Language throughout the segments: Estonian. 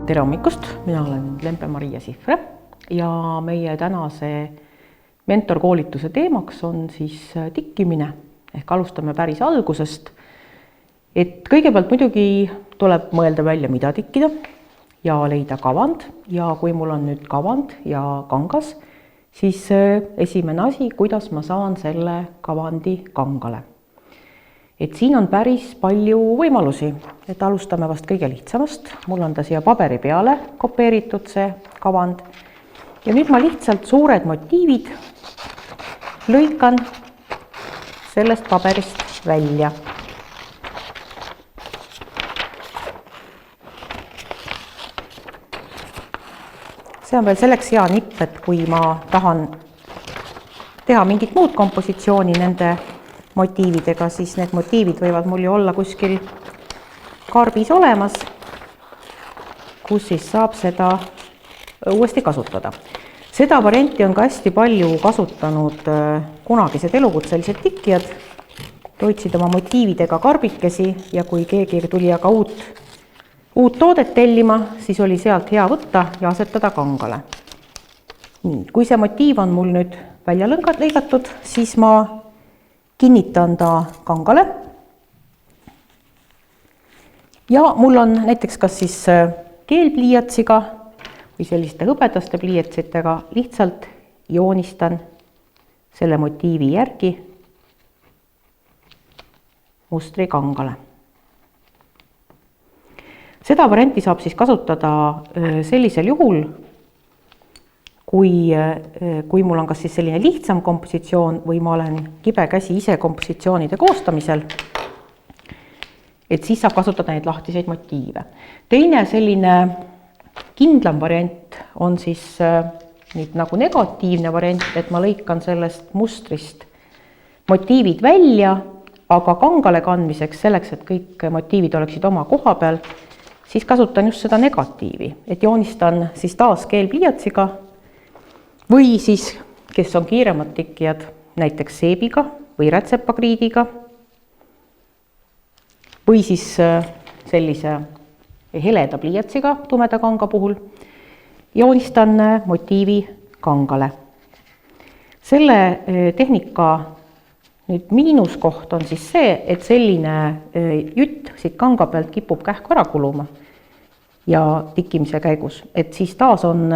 Tere hommikust, mina olen Lempe-Maria Sihvre ja meie tänase mentorkoolituse teemaks on siis tikkimine ehk alustame päris algusest. Et kõigepealt muidugi tuleb mõelda välja, mida tikkida ja leida kavand ja kui mul on nüüd kavand ja kangas, siis esimene asi, kuidas ma saan selle kavandi kangale. Et siin on päris palju võimalusi, et alustame vast kõige lihtsamast. Mul on ta siia paberi peale kopeeritud see kavand. Ja nüüd ma lihtsalt suured motiivid lõikan sellest paberist välja. See on veel selleks hea nipp, et kui ma tahan teha mingit muud kompositsiooni nende motiividega, siis need motiivid võivad mul ju olla kuskil karbis olemas, kus siis saab seda uuesti kasutada. Seda varianti on ka hästi palju kasutanud kunagised elukutselised tikkijad. Hoidsid oma motiividega karbikesi ja kui keegi tuli aga uut toodet tellima, siis oli sealt hea võtta ja asetada kangale. Nii, kui see motiiv on mul nüüd välja lõigatud, siis ma kinnitan ta kangale. Ja mul on näiteks kas siis keelpliiatsiga või selliste hõbedaste pliiatsitega lihtsalt joonistan selle motiivi järgi mustri kangale. Seda varianti saab siis kasutada sellisel juhul, kui mul on kas siis selline lihtsam kompositsioon või ma olen kibe käsi ise kompositsioonide koostamisel, et siis saab kasutada neid lahtiseid motiive. Teine selline kindlam variant on siis nüüd nagu negatiivne variant, et ma lõikan sellest mustrist motiivid välja, aga kangale kandmiseks selleks, et kõik motiivid oleksid oma koha peal, siis kasutan just seda negatiivi, et joonistan siis taas keelpliiatsiga või siis, kes on kiiremad tikkijad, näiteks seebiga või rätsepakriidiga või siis sellise heleda pliiatsiga tumeda kanga puhul, joonistan motiivi kangale. Selle tehnika nüüd miinuskoht on siis see, et selline jutt siit kanga pealt kipub kähku ära kuluma ja tikkimise käigus, et siis taas on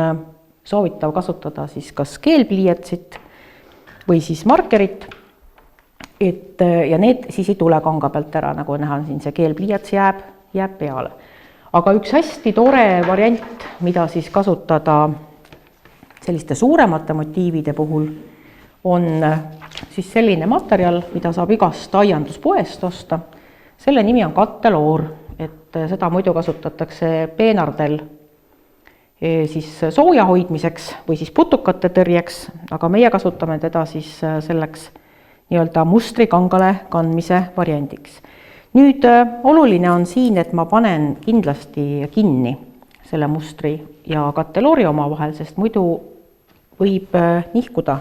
soovitav kasutada siis kas keelpliiatsit või siis markerit, ja need siis ei tule kanga pealt ära, nagu näha siin see keelpliiats jääb peale. Aga üks hästi tore variant, mida siis kasutada selliste suuremate motiivide puhul, on siis selline materjal, mida saab igast aianduspoest osta. Selle nimi on katteloor, et seda muidu kasutatakse peenardel siis sooja hoidmiseks või siis putukate tõrjeks, aga meie kasutame teda siis selleks nii-öelda mustri kangale kandmise variandiks. Nüüd oluline on siin, et ma panen kindlasti kinni selle mustri ja katteloori oma vahel, sest muidu võib nihkuda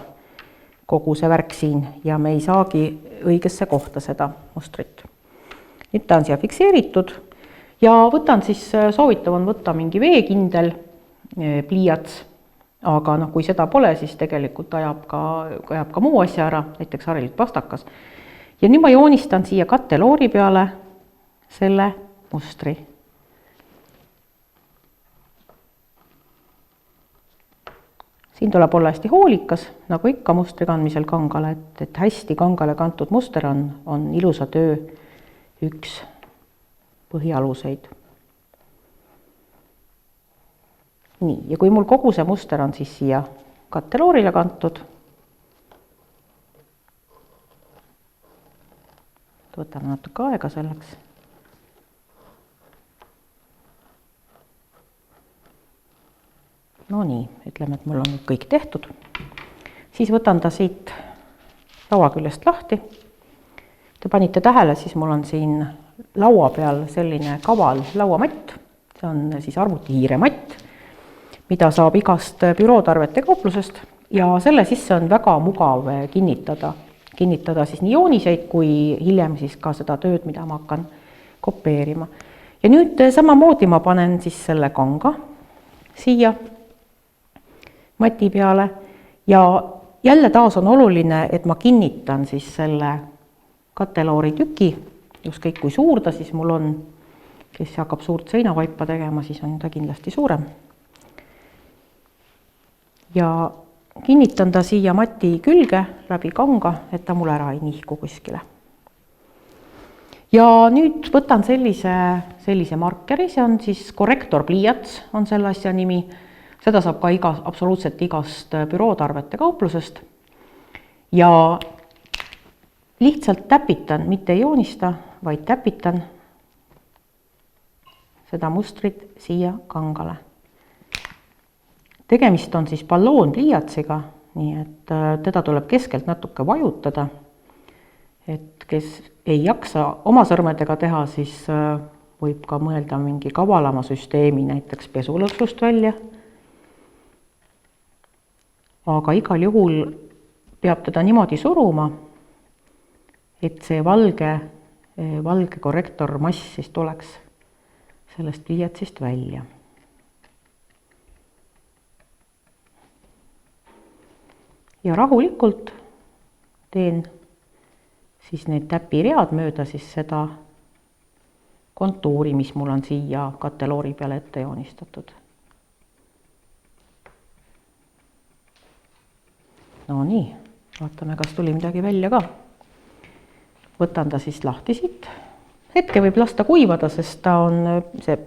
kogu see värk siin ja me ei saagi õigesse kohta seda mustrit. Nüüd ta on siia fikseeritud ja võtan siis, soovitav on võtta mingi veekindel pliiats, aga kui seda pole, siis tegelikult ajab ka muu asja ära, näiteks harilik pastakas. Ja nüüd ma joonistan siia katteloori peale selle mustri. Siin tuleb olla hästi hoolikas, nagu ikka mustri kandmisel kangale, et hästi kangale kantud muster on ilusa töö üks põhialuseid. Nii, ja kui mul kogu see muster on siis siia katteloorile kantud, võtame natuke aega selleks. No nii, ütleme, et mul on nüüd kõik tehtud. Siis võtan ta siit laua küljest lahti. Te panite tähele, siis mul on siin laua peal selline kaval lauamatt. See on siis arvutihiirematt, mida saab igast bürootarvete kauplusest ja selle sisse on väga mugav kinnitada siis nii jooniseid kui hiljem siis ka seda tööd, mida ma hakkan kopeerima. Ja nüüd samamoodi ma panen siis selle kanga siia mati peale ja jälle taas on oluline, et ma kinnitan siis selle katteloori tüki, ükskõik kui suur ta siis mul on, kes hakkab suurt seinavaipa tegema, siis on ta kindlasti suurem. Ja kinnitan ta siia mati külge läbi kanga, et ta mul ära ei nihku kuskile. Ja nüüd võtan sellise markeri, see on siis korrektorpliiats, on selle asja nimi. Seda saab ka absoluutselt igast bürootarvete kauplusest. Ja lihtsalt täpitan, mitte ei joonista, vaid täpitan seda mustrit siia kangale. Tegemist on siis balloonpliiatsiga, nii et teda tuleb keskelt natuke vajutada, et kes ei jaksa oma sõrmedega teha, siis võib ka mõelda mingi kavalama süsteemi, näiteks pesulõksust välja. Aga igal juhul peab teda niimoodi suruma, et see valge korrektormass siis tuleks sellest pliiatsist välja. Ja rahulikult teen siis need täpiread mööda siis seda kontuuri, mis mul on siia katteloori peale ette joonistatud. No nii, vaatame, kas tuli midagi välja ka. Võtan ta siis lahti siit. Hetke võib lasta kuivada, sest ta on, see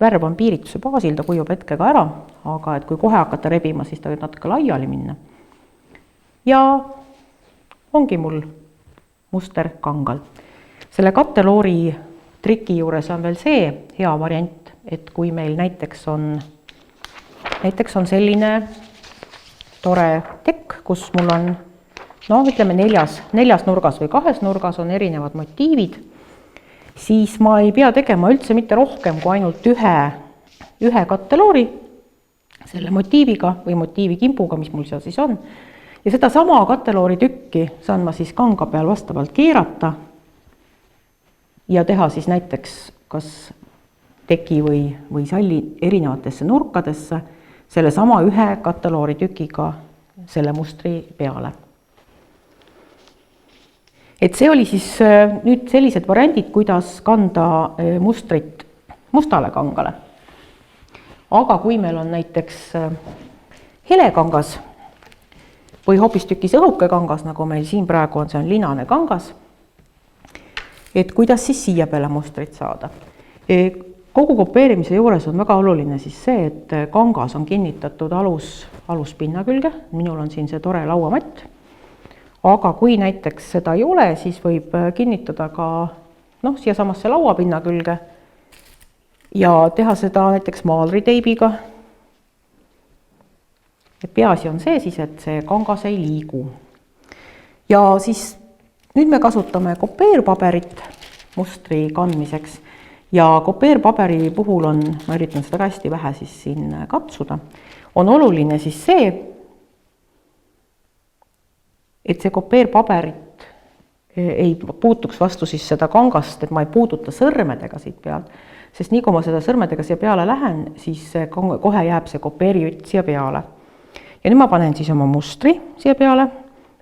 värv on piirituse baasil, ta kuivab hetkega ära, aga et kui kohe hakata rebima, siis ta võib natuke laiali minna. Ja ongi mul muster kangal. Selle katteloori triki juures on veel see hea variant, et kui meil näiteks on selline tore tekk, kus mul on, ütleme neljas nurgas või kahes nurgas on erinevad motiivid, siis ma ei pea tegema üldse mitte rohkem kui ainult ühe katteloori selle motiiviga või motiivikimpuga, mis mul seal siis on. Ja seda sama katteloori tükki saan ma siis kanga peal vastavalt keerata ja teha siis näiteks kas teki või salli erinevatesse nurkadesse selle sama ühe katteloori tükiga selle mustri peale. Et see oli siis nüüd sellised variandid, kuidas kanda mustrit mustale kangale. Aga kui meil on näiteks helekangas või hoopistükkis õhuke kangas, nagu meil siin praegu on, see on linane kangas, et kuidas siis siia peale mustrit saada. Kogu kopeerimise juures on väga oluline siis see, et kangas on kinnitatud aluspinna külge, minul on siin see tore lauamatt, aga kui näiteks seda ei ole, siis võib kinnitada ka siia samasse lauapinna külge ja teha seda näiteks maalriteibiga. Peaasi on see siis, et see kangas ei liigu. Ja siis nüüd me kasutame kopeerpaberit mustri kandmiseks ja kopeerpaberi puhul on, ma üritan seda hästi vähe siis siin katsuda, on oluline siis see, et see kopeerpaberit ei puutuks vastu siis seda kangast, et ma ei puuduta sõrmedega siit pealt, sest nii kui ma seda sõrmedega siia peale lähen, siis kohe jääb see kopeerijutt siia peale. Ja nüüd ma panen siis oma mustri siia peale,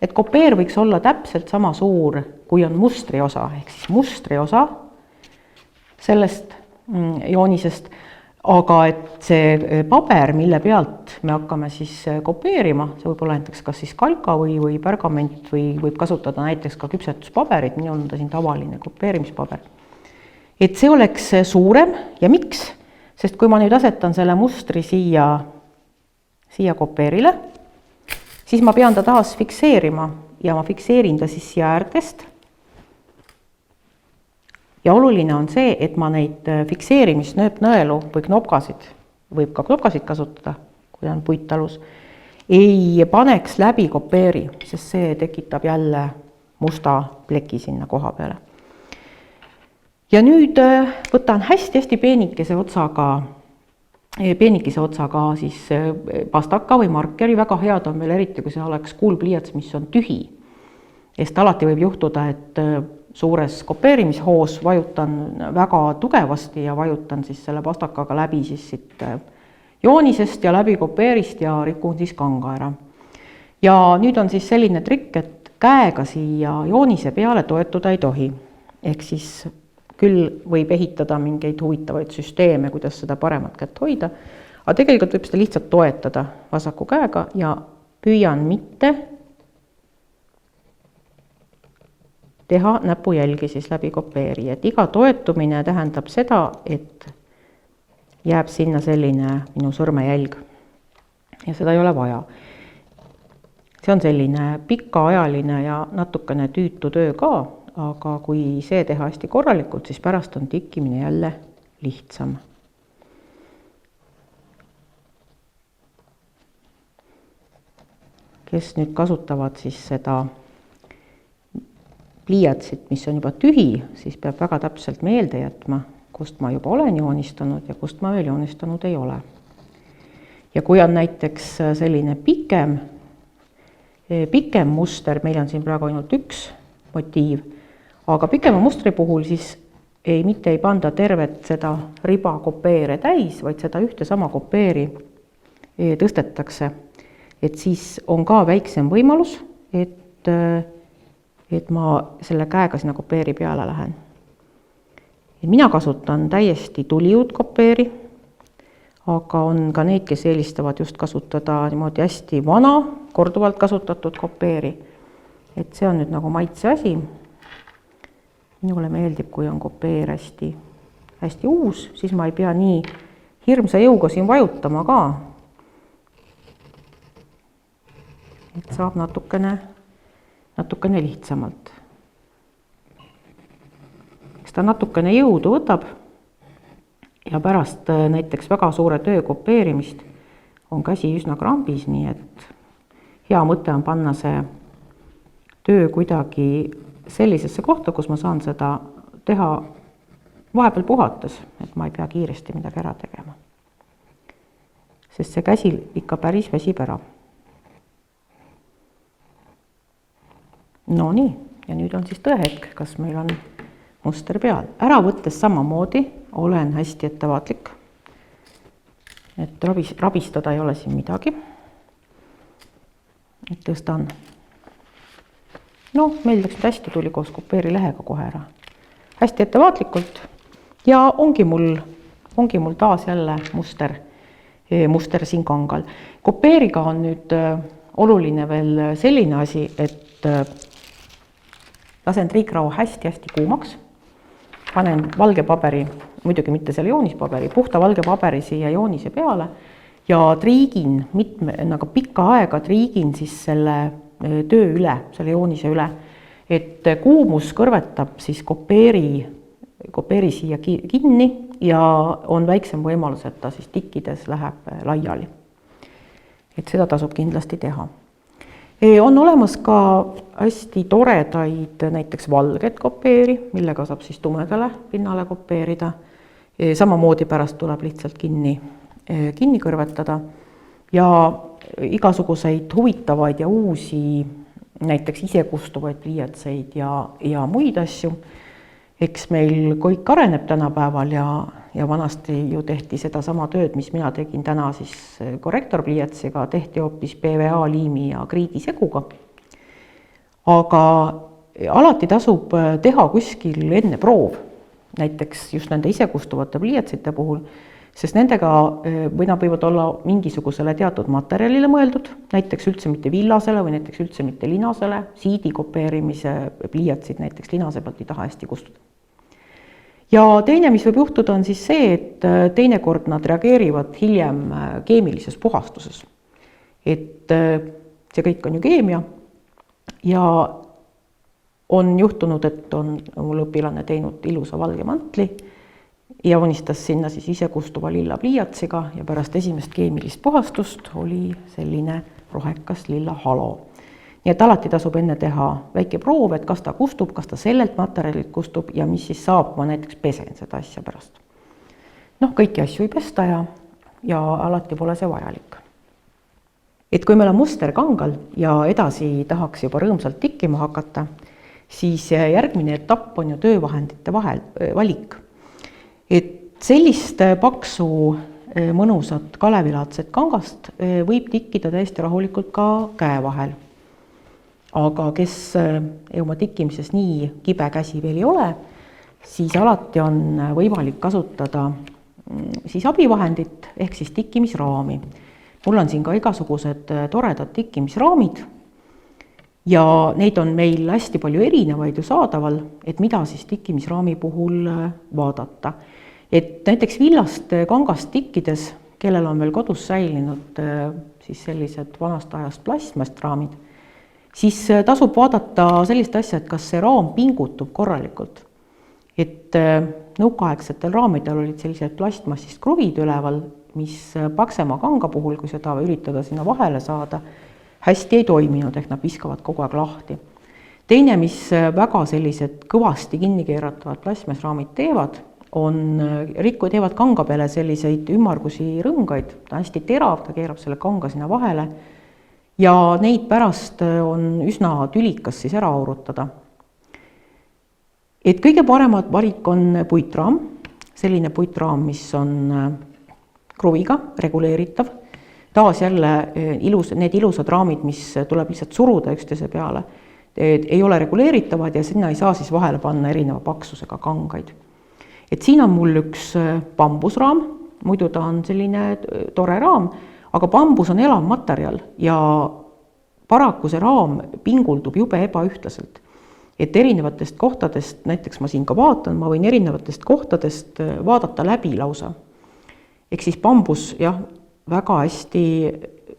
et kopeer võiks olla täpselt sama suur, kui on mustri osa, ehk siis mustri osa sellest joonisest, aga et see paber, mille pealt me hakkame siis kopeerima, see võib olla näiteks kas siis kalka või pergament või võib kasutada näiteks ka küpsetuspaberit, minul on ta siin tavaline kopeerimispaber. Et see oleks suurem ja miks? Sest kui ma nüüd asetan selle mustri siia kopeerile, siis ma pean ta taas fikseerima ja ma fikseerin ta siis siia äärtest. Ja oluline on see, et ma neid fikseerimisnõelu või knopkasid, võib ka knopkasid kasutada, kui on puittalus, ei paneks läbi kopeeri, sest see tekitab jälle musta pleki sinna koha peale. Ja nüüd võtan hästi peenikese otsaga siis pastaka või markeri, väga head on meil eriti, kui see oleks kuulpliiats, mis on tühi. Sest alati võib juhtuda, et suures kopeerimishoos, vajutan väga tugevasti ja vajutan siis selle pastakaga läbi siis siit joonisest ja läbi kopeerist ja rikun siis kanga ära. Ja nüüd on siis selline trikk, et käega siia joonise peale toetuda ei tohi. Ehk siis küll võib ehitada mingeid huvitavaid süsteeme, kuidas seda paremat kätt hoida, aga tegelikult võib seda lihtsalt toetada vasaku käega ja püüan mitte teha näpujälgi siis läbi kopeeri. Et iga toetumine tähendab seda, et jääb sinna selline minu sõrmejälg ja seda ei ole vaja. See on selline pikaajaline ja natukene tüütu töö ka, aga kui see teha hästi korralikult, siis pärast on tikkimine jälle lihtsam. Kes nüüd kasutavad siis seda pliiatsit, mis on juba tühi, siis peab väga täpselt meelde jätma, kust ma juba olen joonistanud ja kust ma veel joonistanud ei ole. Ja kui on näiteks selline pikem muster, meil on siin praegu ainult üks motiiv, aga pikema mustri puhul siis mitte ei panda tervet seda riba kopeere täis, vaid seda ühte sama kopeeri tõstetakse. Et siis on ka väiksem võimalus, et ma selle käega sinna kopeeri peale lähen. Mina kasutan täiesti tuliud kopeeri, aga on ka neid, kes eelistavad just kasutada niimoodi hästi vana, korduvalt kasutatud kopeeri. Et see on nüüd nagu maitse asi. Minule meeldib, kui on kopeer hästi uus, siis ma ei pea nii hirmsa jõuga siin vajutama ka. Et saab natukene lihtsamalt. Eks ta natukene jõudu võtab ja pärast näiteks väga suure töö kopeerimist on käsi üsna krambis, nii et hea mõte on panna see töö kuidagi sellisesse kohta, kus ma saan seda teha vahepeal puhates, et ma ei pea kiiresti midagi ära tegema. Sest see käsi ikka päris väsib ära. No nii, ja nüüd on siis tõehetk, kas meil on muster peal. Ära võttes samamoodi olen hästi ettevaatlik, et rabistada ei ole siin midagi. Et tõstan. No, meil läks hästi tuli koos kopeeri lehega kohe ära. Hästi ettevaatlikult ja ongi mul taas jälle muster siin kangal. Kopeeriga on nüüd oluline veel selline asi, et lasen triikraua hästi kuumaks, panen valge paberi, muidugi mitte selle joonispaberi, puhta valge paberi siia joonise peale ja triigin pikka aega triigin siis selle töö üle, selle joonise üle, et kuumus kõrvetab siis kopeeri siia kinni ja on väiksem võimalus, et ta siis tikkides läheb laiali. Et seda tasub kindlasti teha. On olemas ka hästi toredaid näiteks valget kopeeri, millega saab siis tumedale pinnale kopeerida. Samamoodi pärast tuleb lihtsalt kinni kõrvetada ja igasuguseid huvitavaid ja uusi näiteks isekustuvaid pliiatseid ja muid asju. Eks meil kõik areneb tänapäeval ja vanasti ju tehti seda sama tööd, mis mina tegin täna siis korrektorpliiatsiga, tehti hoopis PVA liimi ja kriidiseguga. Aga alati tasub teha kuskil enne proov, näiteks just nende isekustuvate pliiatsite puhul, sest nendega nad võivad olla mingisugusele teatud materjalile mõeldud, näiteks üldse mitte villasele või näiteks üldse mitte linasele, siidi kopeerimise pliiatsid näiteks linase pealt ei taha hästi kustuda. Ja teine, mis võib juhtuda, on siis see, et teinekord nad reageerivad hiljem keemilises puhastuses. Et see kõik on ju keemia ja on juhtunud, et on mul õpilane teinud ilusa valge mantli ja unistas sinna siis isekustuva lilla pliiatsiga ja pärast esimest keemilist puhastust oli selline rohekas lilla halo. Nii et alati tasub enne teha väike proov, et kas ta kustub, kas ta sellelt materjalilt kustub ja mis siis saab, kui ma näiteks pesen seda asja pärast. Kõiki asju ei pesta ja alati pole see vajalik. Et kui meil on muster kangal ja edasi tahaks juba rõõmsalt tikkima hakata, siis järgmine etapp on ju töövahendite valik. Et sellist paksu mõnusat kalevilaadset kangast võib tikkida täiesti rahulikult ka käe vahel. Aga kes oma tikkimises nii kibe käsi veel ei ole, siis alati on võimalik kasutada siis abivahendit ehk siis tikkimisraami. Mul on siin ka igasugused toredad tikkimisraamid ja neid on meil hästi palju erinevaid ju saadaval, et mida siis tikkimisraami puhul vaadata. Et näiteks villast kangast tikkides, kellel on veel kodus säilinud siis sellised vanast ajast plastmast raamid, siis tasub vaadata sellist asja, et kas see raam pingutub korralikult. Et nõukaaegsetel raamidel olid sellised plastmassist kruvid üleval, mis paksema kanga puhul, kui seda üritada sinna vahele saada, hästi ei toiminud, ehk nad viskavad kogu aeg lahti. Teine, mis väga sellised kõvasti kinni keeratavad plastmasraamid teevad, teevad kanga peale selliseid ümmargusi rõngaid, ta on hästi terav, ta keerab selle kanga sinna vahele ja neid pärast on üsna tülikas siis ära aurutada. Et kõige paremat valik on puitraam, selline puitraam, mis on kruviga reguleeritav. Taas jälle need ilusad raamid, mis tuleb lihtsalt suruda üksteise peale, ei ole reguleeritavad ja sinna ei saa siis vahele panna erineva paksusega kangaid. Et siin on mul üks bambusraam, muidu ta on selline tore raam, aga bambus on elav materjal ja paraku see raam pinguldub jube ebaühtlaselt. Et erinevatest kohtadest, näiteks ma siin ka vaatan, ma võin erinevatest kohtadest vaadata läbi lausa. Ehk siis bambus, jah, väga hästi,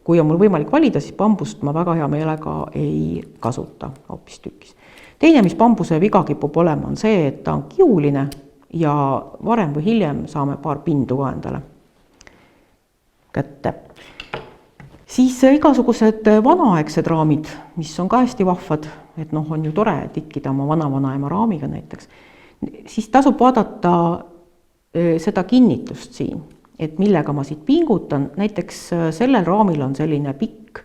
kui on mul võimalik valida, siis bambust ma väga hea meelega ei kasuta hoopis tükis. Teine, mis bambuse viga kipub olema, on see, et ta on kiuline ja varem või hiljem saame paar pindu ka endale kätte. Siis igasugused vanaaegsed raamid, mis on ka hästi vahvad, et on ju tore tikkida oma vana-vanaema raamiga näiteks, siis tasub vaadata seda kinnitust siin, et millega ma siit pingutan. Näiteks sellel raamil on selline pikk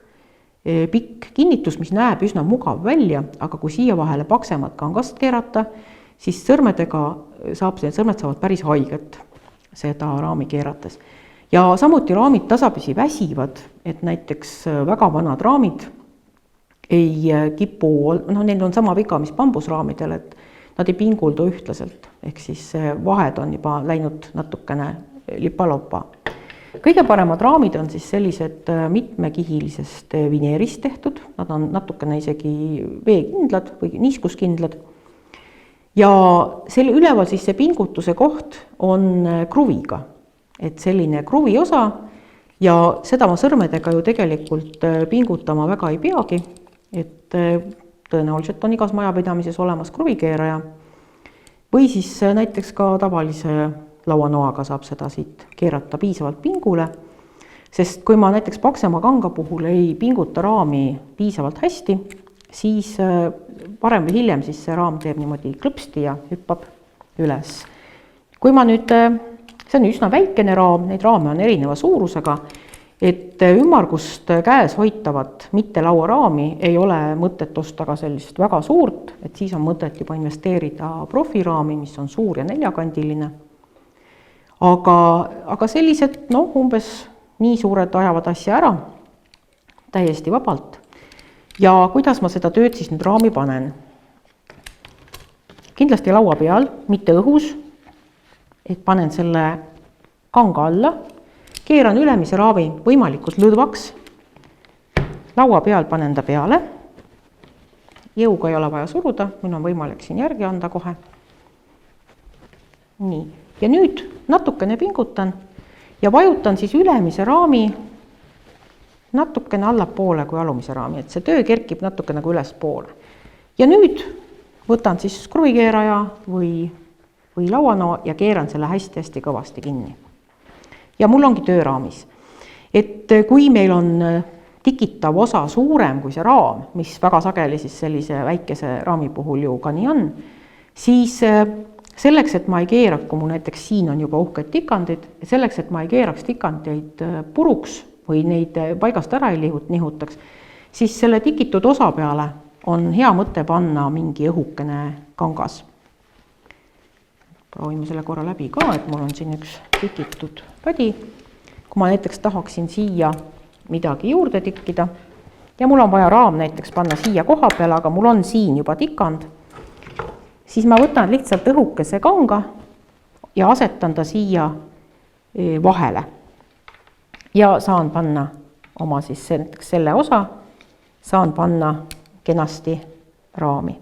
kinnitus, mis näeb üsna mugav välja, aga kui siia vahele paksemat kangast keerata, siis sõrmed saavad päris haiget seda raami keerates. Ja samuti raamid tasapisi väsivad, et näiteks väga vanad raamid ei kipu, neil on sama viga, mis bambusraamidel, et nad ei pinguldu ühtlaselt, ehk siis vahed on juba läinud natukene lipa-lopa. Kõige paremad raamid on siis sellised mitmekihilisest vineerist tehtud, nad on natukene isegi veekindlad või niiskuskindlad. Ja selle üleval siis see pingutuse koht on kruviga, et selline kruvi osa ja seda ma sõrmedega ju tegelikult pingutama väga ei peagi, et tõenäoliselt on igas majapidamises olemas kruvikeeraja või siis näiteks ka tavalise lauanoaga saab seda siit keerata piisavalt pingule, sest kui ma näiteks paksema kanga puhul ei pinguta raami piisavalt hästi, siis varem või hiljem siis see raam teeb niimoodi klõpsti ja hüppab üles. Kui ma nüüd, see on üsna väikene raam, neid raame on erineva suurusega, et ümmargust käes hoitavat mitte lauaraami ei ole mõtet osta ka sellist väga suurt, et siis on mõtet juba investeerida profiraami, mis on suur ja neljakandiline. Aga sellised, umbes nii suured ajavad asja ära täiesti vabalt. Ja kuidas ma seda tööd siis nüüd raami panen? Kindlasti laua peal, mitte õhus, et panen selle kanga alla, keeran ülemise raami võimalikult lõdvaks, laua peal panen ta peale, jõuga ei ole vaja suruda, mul on võimalik siin järgi anda kohe. Nii, ja nüüd natukene pingutan ja vajutan siis ülemise raami natukene allapoole kui alumise raami, et see töö kerkib natuke nagu ülespoole. Ja nüüd võtan siis kruvikeeraja või lauanoa ja keeran selle hästi-hästi kõvasti kinni. Ja mul ongi tööraamis. Et kui meil on tikitav osa suurem kui see raam, mis väga sageli siis sellise väikese raami puhul ju ka nii on, siis selleks, et ma ei keeraks, kui mul näiteks siin on juba uhked tikandid, selleks, et ma ei keeraks tikandeid puruks või neid paigast ära ei nihutaks, siis selle tikitud osa peale on hea mõte panna mingi õhukene kangas. Proovime selle korra läbi ka, et mul on siin üks tikitud padi. Kui ma näiteks tahaksin siia midagi juurde tikkida ja mul on vaja raam näiteks panna siia koha peale, aga mul on siin juba tikand, siis ma võtan lihtsalt õhukese kanga ja asetan ta siia vahele. Ja saan panna oma siis selle osa, saan panna kenasti raami.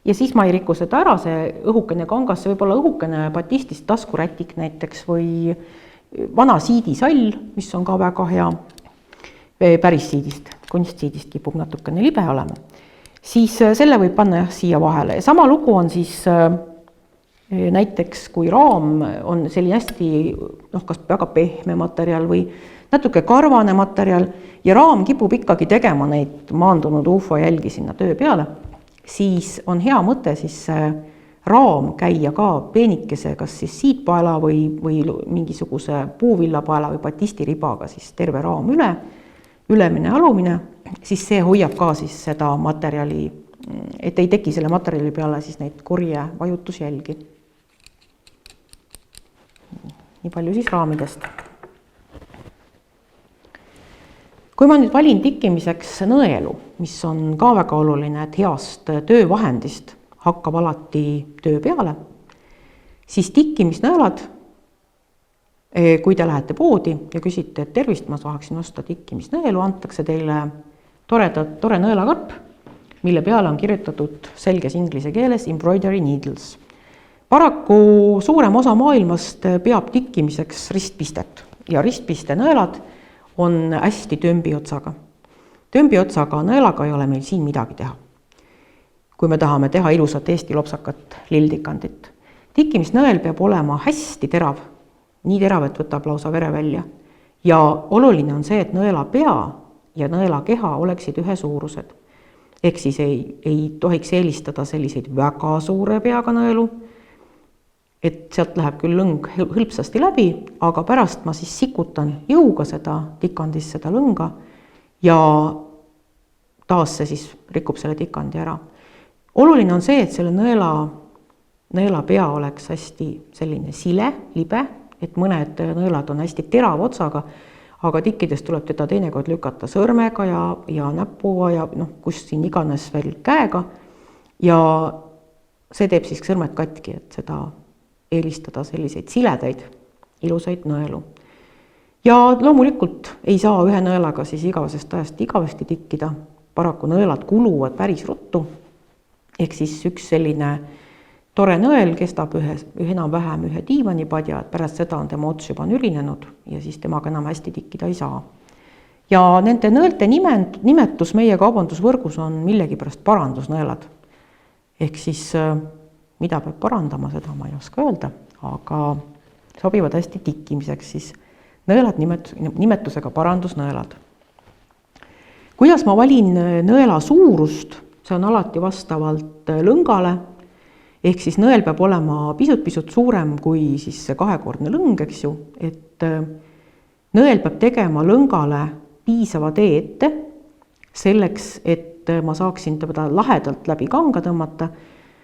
Ja siis ma ei riku seda ära, see õhukene kangas, see võib olla õhukene batistist taskurätik näiteks või vana siidisall, mis on ka väga hea, päris siidist, kunstsiidist kipub natukene libe olema. Siis selle võib panna siia vahele. Ja sama lugu on siis näiteks, kui raam on selline hästi, kas väga pehme materjal või natuke karvane materjal ja raam kipub ikkagi tegema neid maandunud UFO jälgi sinna töö peale, siis on hea mõte siis raam käia ka peenikese, kas siis siitpaela või mingisuguse puuvillapaela või batistiribaga siis terve raam ülemine, alumine, siis see hoiab ka siis seda materjali, et ei teki selle materjali peale siis neid kurje vajutusjälgi. Nii palju siis raamidest. Kui ma nüüd valin tikkimiseks nõelu, mis on ka väga oluline, et heast töövahendist hakkab alati töö peale, siis tikkimisnõelad, kui te lähete poodi ja küsite, et tervist, ma tahaksin osta tikkimisnõelu, antakse teile tore nõelakarp, mille peale on kirjutatud selges inglise keeles embroidery needles. Paraku suurem osa maailmast peab tikkimiseks ristpistet ja ristpiste nõelad on hästi tömbiotsaga. Tömbiotsaga nõelaga ei ole meil siin midagi teha, kui me tahame teha ilusat Eesti lopsakat lilltikandit. Tikkimisnõel peab olema hästi terav, nii terav, et võtab lausa vere välja. Ja oluline on see, et nõela pea ja nõela keha oleksid ühesuurused. Ehk siis ei tohiks eelistada selliseid väga suure peaga nõelu, et sealt läheb küll lõng hõlpsasti läbi, aga pärast ma siis sikutan jõuga seda tikandis seda lõnga ja taas see siis rikub selle tikandi ära. Oluline on see, et selle nõela pea oleks hästi selline sile, libe, et mõned nõelad on hästi terava otsaga, aga tikkides tuleb teda teinekord lükata sõrmega ja näpuga ja kus siin iganes veel käega ja see teeb siis sõrmed katki, et seda eelistada selliseid siledaid, ilusaid nõelu. Ja loomulikult ei saa ühe nõelaga siis igavesest ajast igavesti tikkida. Paraku nõelad kuluvad päris ruttu. Ehk siis üks selline tore nõel kestab enam-vähem ühe diivanipadja, et pärast seda on tema ots juba nürinenud ja siis temaga enam hästi tikkida ei saa. Ja nende nõelte nimetus meie kaubandusvõrgus on millegipärast parandusnõelad. Ehk siis mida peab parandama, seda ma ei oska öelda, aga sobivad hästi tikkimiseks siis nõelad nimetusega parandusnõelad. Kuidas ma valin nõela suurust, see on alati vastavalt lõngale, ehk siis nõel peab olema pisut suurem kui siis see kahekordne lõng, eks ju, et nõel peab tegema lõngale piisava tee ette, selleks, et ma saaksin teda lahedalt läbi kanga tõmmata,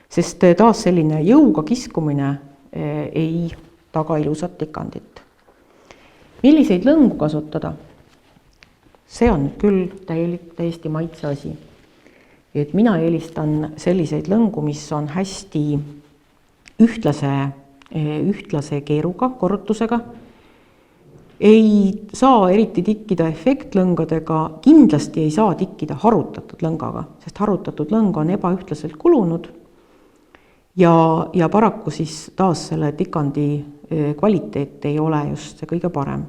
sest taas selline jõuga kiskumine ei taga ilusat tikandit. Milliseid lõngu kasutada? See on küll täiesti maitse asi. Et mina eelistan selliseid lõngu, mis on hästi ühtlase keeruga, korrutusega. Ei saa eriti tikkida efektlõngadega, kindlasti ei saa tikkida harutatud lõngaga, sest harutatud lõng on ebaühtlaselt kulunud. Ja paraku siis taas selle tikandi kvaliteet ei ole just see kõige parem.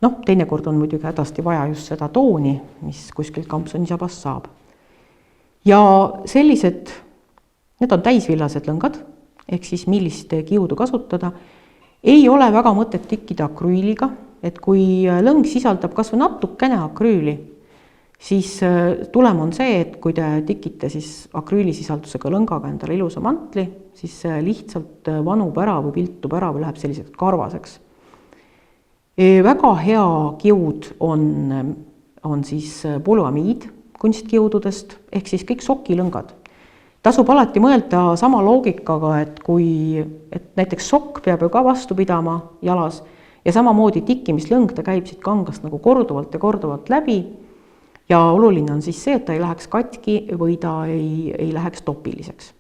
Teinekord on muidugi hädasti vaja just seda tooni, mis kuskilt kampsunisabast saab. Ja sellised, need on täisvillased lõngad, ehk siis millist kiudu kasutada, ei ole väga mõtet tikkida akrüüliga, et kui lõng sisaldab kas või natukene akrüüli, siis tulem on see, et kui te tikite siis akrüülisisaldusega lõngaga endale ilusa mantli, siis lihtsalt vanub ära või piltub ära või läheb selliseks karvaseks. Väga hea kiud on siis poluamiid, kunstkiududest, ehk siis kõik sokilõngad. Tasub alati mõelda sama loogikaga, et näiteks sokk peab ju ka vastu pidama jalas ja samamoodi tikkimislõng, ta käib siit kangast nagu korduvalt ja korduvalt läbi ja oluline on siis see, et ta ei läheks katki või ta ei läheks topiliseks.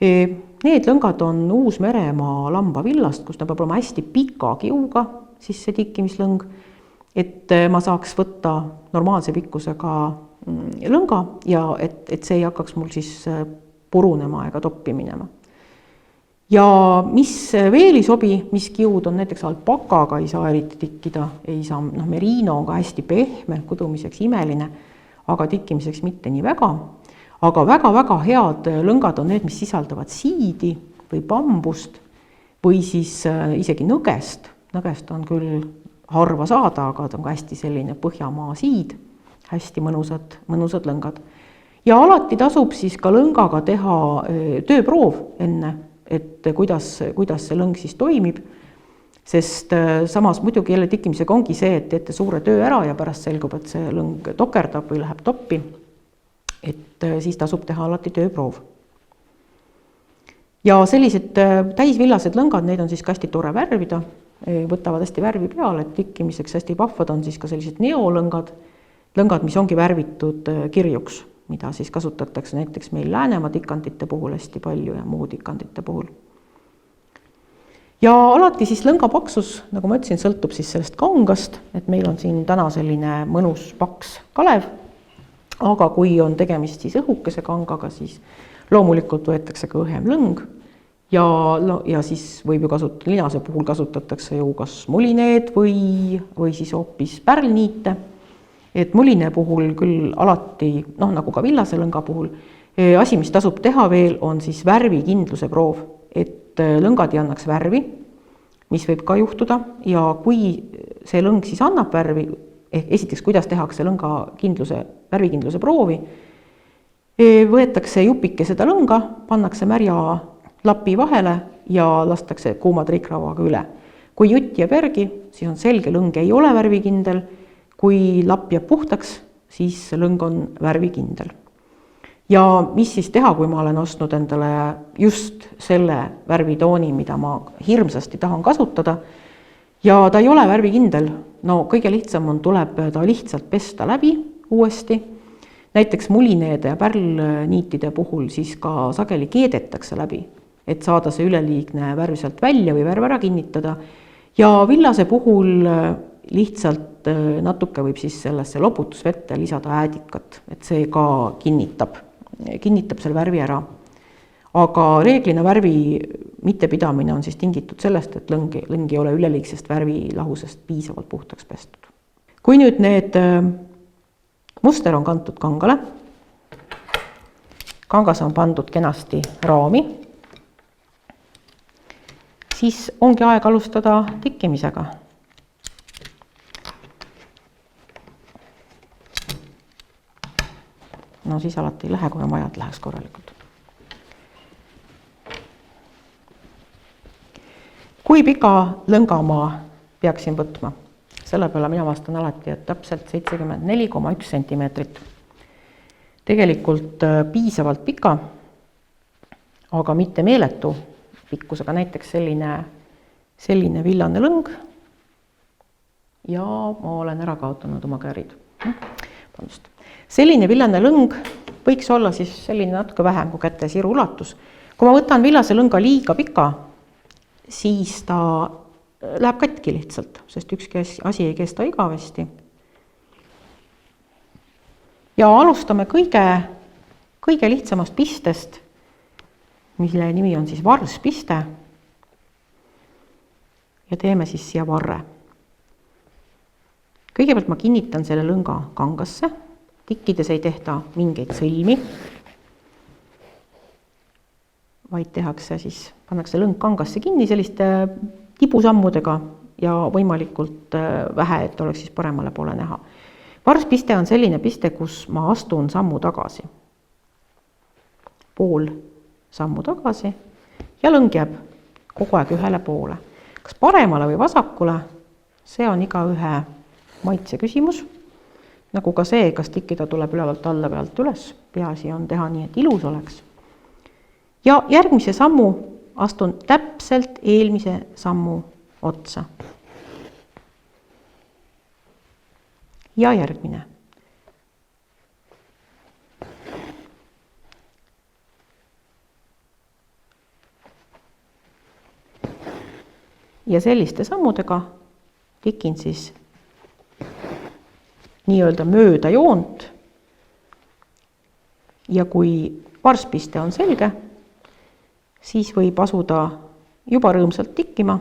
Need lõngad on Uus-Meremaa lambavillast, kus ta peab olema hästi pika kiuga, siis see tikkimislõng, et ma saaks võtta normaalse pikkusega lõnga ja et see ei hakkaks mul siis purunema ega toppi minema. Ja mis veel ei sobi, mis kiud on näiteks alpakaga ei saa eriti tikkida, ei saa, merino on ka hästi pehme, kudumiseks imeline, aga tikkimiseks mitte nii väga. Aga väga-väga head lõngad on need, mis sisaldavad siidi või bambust või siis isegi nõgest. Nõgest on küll harva saada, aga ta on ka hästi selline Põhjamaa siid, hästi mõnusad lõngad. Ja alati tasub siis ka lõngaga teha tööproov enne, et kuidas see lõng siis toimib, sest samas muidugi jälle tikkimisega ongi see, et teete suure töö ära ja pärast selgub, et see lõng tokerdab või läheb toppi, et siis tasub teha alati tööproov. Ja sellised täisvillased lõngad, neid on siis ka hästi tore värvida, võtavad hästi värvi peale, et tikkimiseks hästi vahvad on siis ka sellised neolõngad, mis ongi värvitud kirjuks, mida siis kasutatakse näiteks meil Läänemaa tikandite puhul hästi palju ja muu tikandite puhul. Ja alati siis lõnga paksus, nagu ma ütlesin, sõltub siis sellest kangast, et meil on siin täna selline mõnus paks kalev, aga kui on tegemist siis õhukese kangaga, siis loomulikult võetakse ka õhem lõng ja siis võib ju kasutada, linase puhul kasutatakse ju kas mulineed või siis hoopis pärlniite. Et muline puhul küll alati, nagu ka villase lõnga puhul, asi, mis tasub teha veel, on siis värvikindluse proov, et lõngad ei annaks värvi, mis võib ka juhtuda ja kui see lõng siis annab värvi, esiteks, kuidas tehakse lõnga värvikindluse proovi, võetakse jupike seda lõnga, pannakse märja lapi vahele ja lastakse kuuma triikrauaga üle. Kui jutt jääb järgi, siis on selge, lõng ei ole värvikindel, kui lapp jääb puhtaks, siis lõng on värvikindel. Ja mis siis teha, kui ma olen ostnud endale just selle värvitooni, mida ma hirmsasti tahan kasutada, ja ta ei ole värvikindel, kõige lihtsam tuleb ta lihtsalt pesta läbi uuesti. Näiteks mulineede ja pärlniitide puhul siis ka sageli keedetakse läbi, et saada see üleliigne värv sealt välja või värv ära kinnitada. Ja villase puhul lihtsalt natuke võib siis sellesse loputusvette lisada äädikat, et see ka kinnitab selle värvi ära. Aga reeglina värvi mittepidamine on siis tingitud sellest, et lõng ei ole üleliigsest värvilahusest piisavalt puhtaks pestud. Kui nüüd need muster on kantud kangale, kangas on pandud kenasti raami, siis ongi aeg alustada tikkimisega. Siis alati ei lähe, kui on vaja, et läheks korralikult. Kui pika lõnga ma peaksin võtma? Selle peale mina vastan alati, et täpselt 74,1 sentimeetrit. Tegelikult piisavalt pika, aga mitte meeletu pikkusega, näiteks selline villane lõng ja ma olen ära kaotanud oma kärid. Selline villane lõng võiks olla siis selline natuke vähem kui käte siru ulatus. Kui ma võtan villase lõnga liiga pika, siis ta läheb katki lihtsalt, sest ükski asi ei kesta igavesti. Ja alustame kõige lihtsamast pistest, mille nimi on siis varspiste. Ja teeme siis siia varre. Kõigepealt ma kinnitan selle lõnga kangasse. Tikkides ei tehta mingeid sõlmi, vaid pannakse lõng kangasse kinni selliste tibusammudega ja võimalikult vähe, et oleks siis paremale poole näha. Varspiste on selline piste, kus ma astun sammu tagasi. Pool sammu tagasi ja lõng jääb kogu aeg ühele poole. Kas paremale või vasakule, see on igaühe maitse küsimus. nagu ka see, kas tikkida tuleb ülevalt alla, pealt üles, peaasi on teha nii, et ilus oleks. Ja järgmise sammu astun täpselt eelmise sammu otsa. Ja järgmine. Ja selliste sammudega tikin siis nii-öelda mööda joont. Ja kui varspiste on selge, siis võib asuda juba rõõmsalt tikkima,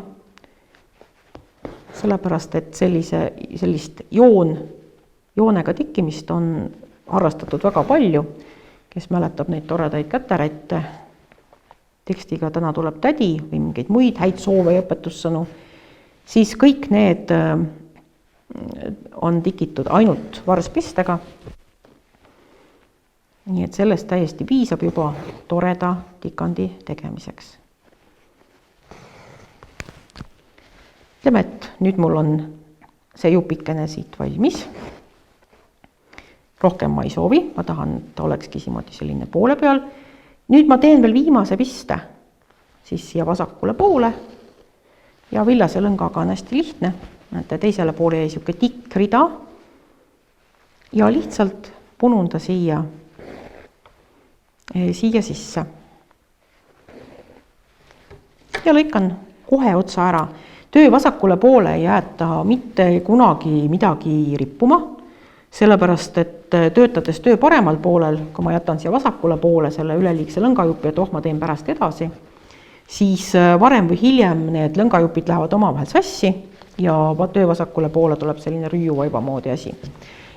sellepärast et sellist joonega tikkimist on harrastatud väga palju, kes mäletab neid toredaid käterätte tekstiga täna tuleb tädi või mingeid muid häid soove ja õpetussõnu, siis kõik need on tikitud ainult varspistega. Nii et sellest täiesti piisab juba toreda tikandi tegemiseks. Ütleme, et nüüd mul on see jupikene siit valmis. Rohkem ma ei soovi, ma tahan, et ta olekski selline poole peal. Nüüd ma teen veel viimase piste siis siia vasakule poole ja villase lõngaga on hästi lihtne. Näete, teisele poole jäi siuke tikk rida ja lihtsalt punun ta siia sisse. Ja lõikan kohe otsa ära. Töö vasakule poole ei jäeta mitte kunagi midagi rippuma, sellepärast, et töötades töö paremal poolel, kui ma jätan siia vasakule poole selle üleliigse lõngajupi, et ma teen pärast edasi, siis varem või hiljem need lõngajupid lähevad omavahel sassi ja töö vasakule poole tuleb selline rüüuvaiba moodi asi.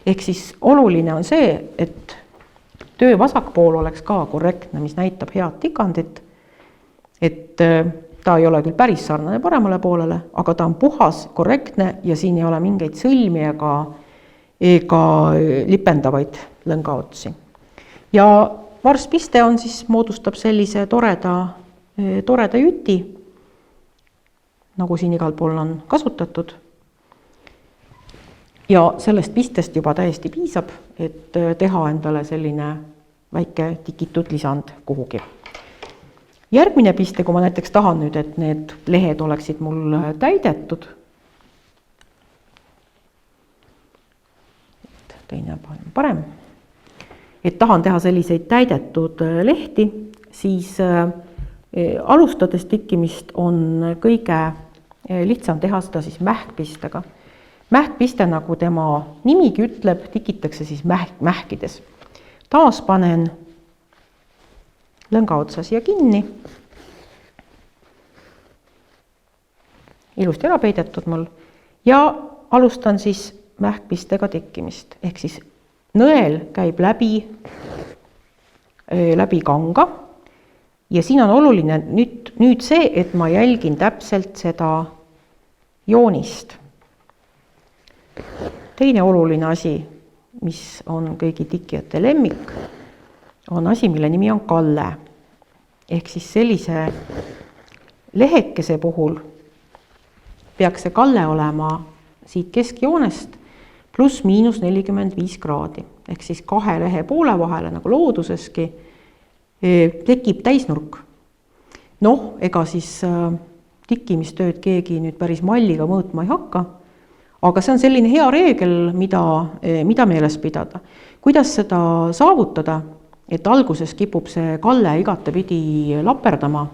Ehk siis oluline on see, et töö vasakpool oleks ka korrektne, mis näitab head tikandit, et ta ei ole küll päris sarnane paremale poolele, aga ta on puhas, korrektne ja siin ei ole mingeid sõlmi ega lipendavaid lõngaotsi. Ja varspiste on siis moodustab sellise toreda jüti, nagu siin igal pool on kasutatud. Ja sellest pistest juba täiesti piisab, et teha endale selline väike tikitud lisand kuhugi. Järgmine piste, kui ma näiteks tahan nüüd, et need lehed oleksid mul täidetud, teine parem, et tahan teha selliseid täidetud lehti, siis alustades tikkimist on kõige lihtsam teha seda siis mähkpistega. Mähkpiste, nagu tema nimigi ütleb, tikitakse siis mähkides. Taas panen lõnga otsa siia kinni. Ilusti ära peidetud mul. Ja alustan siis mähkpistega tikkimist. Ehk siis nõel käib läbi kanga. Ja siin on oluline nüüd see, et ma jälgin täpselt seda joonist. Teine oluline asi, mis on kõigi tikkijate lemmik, on asi, mille nimi on kalle. Ehk siis sellise lehekese puhul peaks see kalle olema siit keskjoonest pluss miinus 45 kraadi. Ehk siis kahe lehe poole vahele, nagu looduseski, tekib täisnurk. Ega siis tikkimistööd keegi nüüd päris malliga mõõtma ei hakka, aga see on selline hea reegel, mida meeles pidada. Kuidas seda saavutada, et alguses kipub see kalle igatepidi laperdama,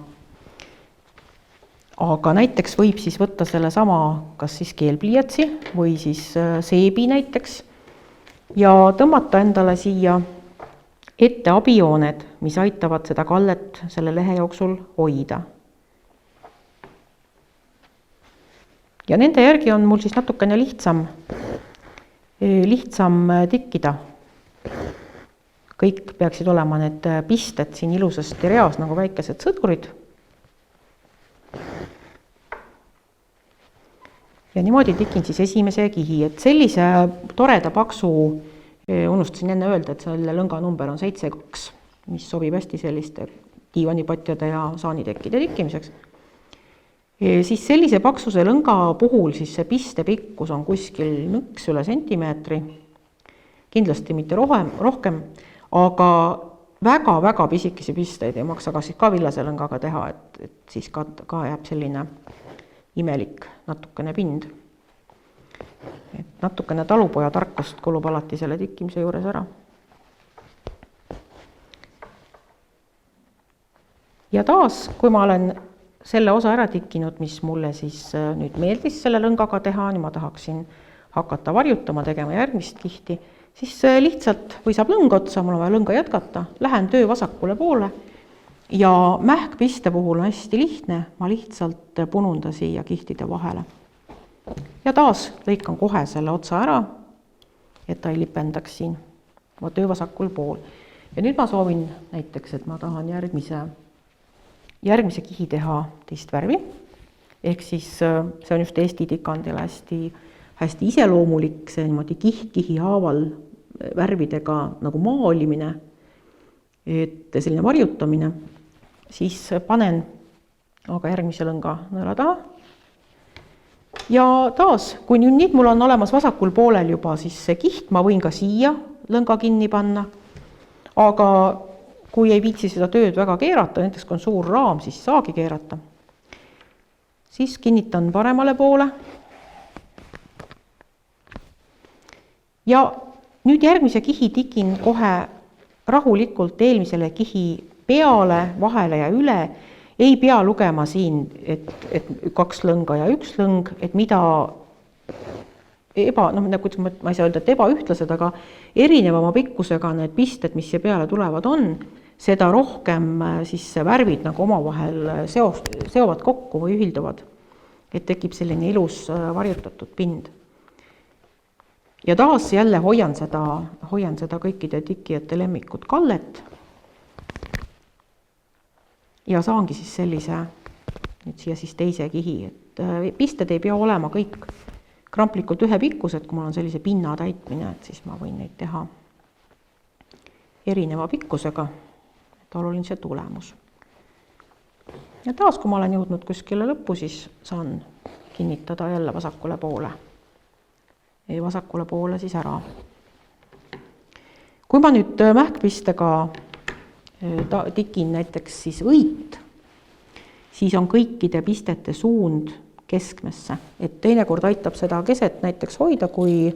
aga näiteks võib siis võtta selle sama, kas siis keelpliiatsi või siis seebi näiteks ja tõmmata endale siia ette abijooned, mis aitavad seda kallet selle lehe jooksul hoida. Ja nende järgi on mul siis natukene lihtsam tikkida. Kõik peaksid olema need pisted siin ilusasti reas nagu väikesed sõdurid. Ja niimoodi tikin siis esimese kihi, et sellise toreda paksu, unustasin enne öelda, et selle lõnga number on 7-2, mis sobib hästi selliste diivanipatjade ja saanitekkide tikkimiseks. Siis sellise paksuse lõnga puhul siis see piste pikkus on kuskil nõks üle sentimeetri kindlasti mitte rohkem, aga väga-väga pisikesi pisteid ei maksa ka villase lõngaga teha, et siis ka jääb selline imelik natukene pind. Et natukene talupoja tarkust kulub alati selle tikkimise juures ära. Ja taas, kui ma olen selle osa ära tikkinud, mis mulle siis nüüd meeldis selle lõngaga teha, nii ma tahaksin hakata varjutama, tegema järgmist kihti, siis lihtsalt, või saab lõng otsa, mul on vaja lõnga jätkata, lähen töö vasakule poole ja mähkpiste puhul on hästi lihtne, ma lihtsalt punun ta siia kihtide vahele. Ja taas lõikan kohe selle otsa ära, et ta ei lipendaks siin töö vasakul pool. Ja nüüd ma soovin näiteks, et ma tahan järgmise kihi teha teist värvi, ehk siis see on just Eesti tikandile hästi iseloomulik, see niimoodi kihi haaval värvidega nagu maalimine, et selline varjutamine, siis panen aga järgmise lõnga nõela taha. Ja taas, kui nüüd mul on olemas vasakul poolel juba siis see kiht, ma võin ka siia lõnga kinni panna, aga kui ei viitsi seda tööd väga keerata, näiteks kui on suur raam, siis saagi keerata. Siis kinnitan paremale poole. Ja nüüd järgmise kihi tikin kohe rahulikult eelmisele kihi peale, vahele ja üle. Ei pea lugema siin, et 2 lõnga ja 1 lõng, et mida ma ei saa öelda, et ebaühtlased, aga erinevama pikkusega need pisted, mis siia peale tulevad on, seda rohkem siis värvid nagu omavahel seovad kokku või ühilduvad, et tekib selline ilus varjutatud pind. Ja taas jälle hoian seda kõikide tikkijate lemmikut kallet ja saangi siis sellise, nüüd siia siis teise kihi, et pisted ei pea olema kõik kramplikult ühe pikkused, kui mul on sellise pinna täitmine, et siis ma võin neid teha erineva pikkusega, et oluline see tulemus. Ja taas, kui ma olen jõudnud kuskile lõppu, siis saan kinnitada jälle vasakule poole siis ära. Kui ma nüüd mähkpistega tikin näiteks siis õit, siis on kõikide pistete suund keskmesse, et teinekord aitab seda keset näiteks hoida, kui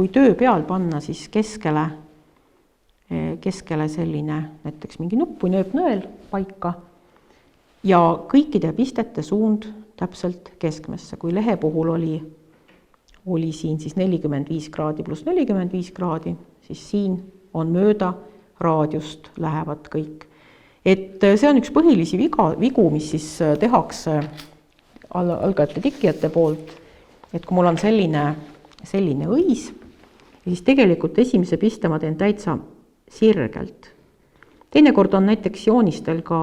töö peal panna siis keskele selline näiteks mingi nupp või nööpnõel paika ja kõikide pistete suund täpselt keskmesse. Kui lehe puhul oli siin siis 45 kraadi pluss 45 kraadi, siis siin on mööda raadiust lähevad kõik. Et see on üks põhilisi vigu, mis siis tehakse algajate tikkijate poolt, et kui mul on selline õis, siis tegelikult esimese piste ma teen täitsa sirgelt. Teinekord on näiteks joonistel ka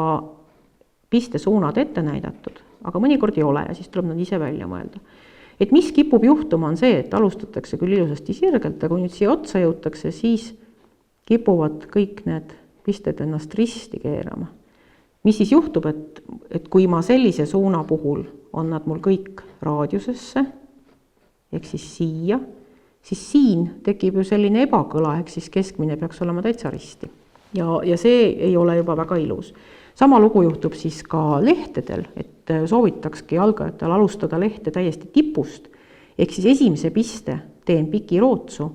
pistesuunad ette näidatud, aga mõnikord ei ole ja siis tuleb nad ise välja mõelda. Et mis kipub juhtuma on see, et alustatakse küll ilusasti sirgelt, aga kui nüüd siia otsa jõutakse, siis kipuvad kõik need pisted ennast risti keerama. Mis siis juhtub, et kui ma sellise suuna puhul on nad mul kõik raadiusesse, ehk siis siia, siis siin tekib ju selline ebakõla, ehk siis keskmine peaks olema täitsa risti. Ja see ei ole juba väga ilus. Sama lugu juhtub siis ka lehtedel, et soovitakski algajatel alustada lehte täiesti tipust, ehk siis esimese piste teen pikirootsu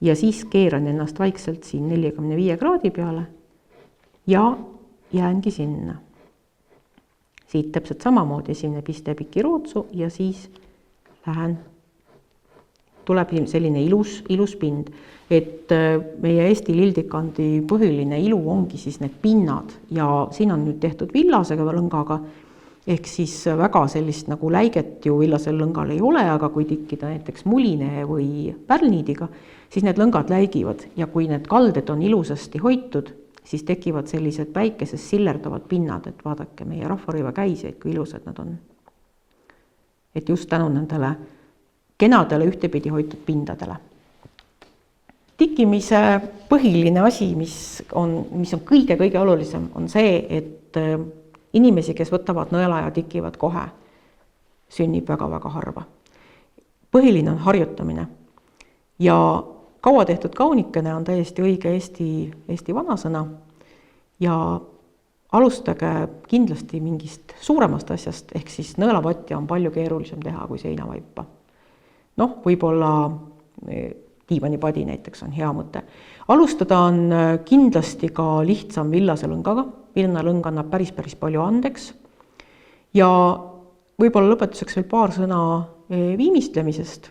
ja siis keeran ennast vaikselt siin 45 kraadi peale ja jäängi sinna. Siit täpselt samamoodi esimene piste pikirootsu ja siis tuleb selline ilus pind. Et meie Eesti lildikandi põhiline ilu ongi siis need pinnad ja siin on nüüd tehtud villasega lõngaga, ehk siis väga sellist nagu läiget ju villasel lõngal ei ole, aga kui tikkida näiteks muline või pärlniidiga, siis need lõngad läigivad ja kui need kalded on ilusasti hoitud, siis tekivad sellised päikeses sillerdavad pinnad, et vaadake meie rahvarõiva käiseid, kui ilusad nad on. Et just tänu nendele kenadele ühtepidi hoitud pindadele. Tikkimise põhiline asi, mis on kõige olulisem, on see, et inimesi, kes võtavad nõela ja tikivad kohe, sünnib väga-väga harva. Põhiline on harjutamine ja kaua tehtud kaunikene on täiesti õige Eesti vanasõna ja alustage kindlasti mingist suuremast asjast, ehk siis nõelavatja on palju keerulisem teha kui seinavaipa. Võib-olla diivanipadi näiteks on hea mõte. Alustada on kindlasti ka lihtsam villase lõngaga. Villanalõng annab päris palju andeks. Ja võib-olla lõpetuseks veel paar sõna viimistlemisest.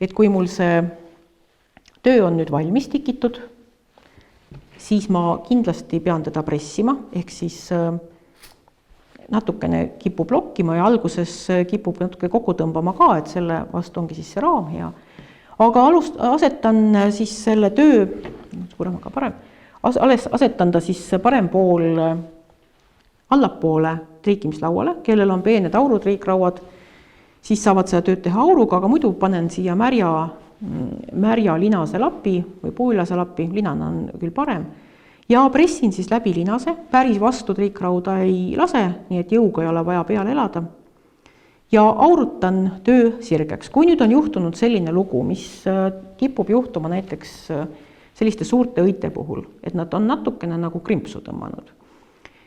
Et kui mul see töö on nüüd valmis tikitud, siis ma kindlasti pean teda pressima, ehk siis natukene kipub lokkima ja alguses kipub natuke kokku tõmbama ka, et selle vastu ongi siis see raam hea. Aga asetan siis selle töö, asetan ta siis parem pool allapoole triikimislauale, kellel on peened aurutriikrauad, siis saavad seda tööd teha auruga, aga muidu panen siia märja linase lapi või puulase lapi, linane on küll parem, ja pressin siis läbi linase, päris vastu triikrauda ei lase, nii et jõuga ei ole vaja peale elada, ja aurutan töö sirgeks. Kui nüüd on juhtunud selline lugu, mis kipub juhtuma näiteks selliste suurte õite puhul, et nad on natukene nagu krimpsu tõmmanud,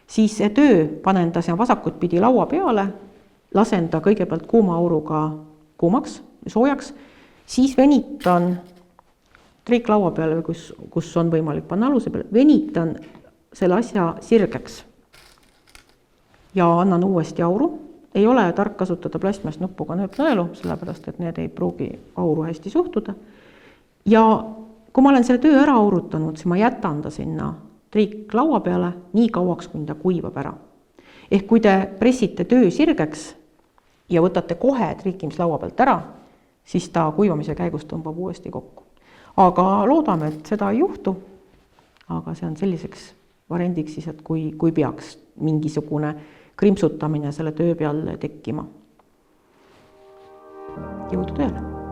siis see töö panen ta seal vasakut pidi laua peale, lasen ta kõigepealt kuuma auruga kuumaks, soojaks, siis venitan triiklaua peale, kus on võimalik panna aluse peale, venitan selle asja sirgeks ja annan uuesti auru. Ei ole tark kasutada plastmast nuppuga nõelu, sellepärast, et need ei pruugi auru hästi suhtuda. Ja kui ma olen selle töö ära aurutanud, siis ma jätan ta sinna triiklaua peale nii kauaks, kuni ta kuivab ära. Ehk kui te pressite töö sirgeks ja võtate kohe triikimislaua pealt ära, siis ta kuivamise käigus tõmbab uuesti kokku. Aga loodame, et seda ei juhtu, aga see on selliseks variandiks siis, et kui peaks mingisugune krimpsutamine selle töö peal tekkima. Jõudu tööle!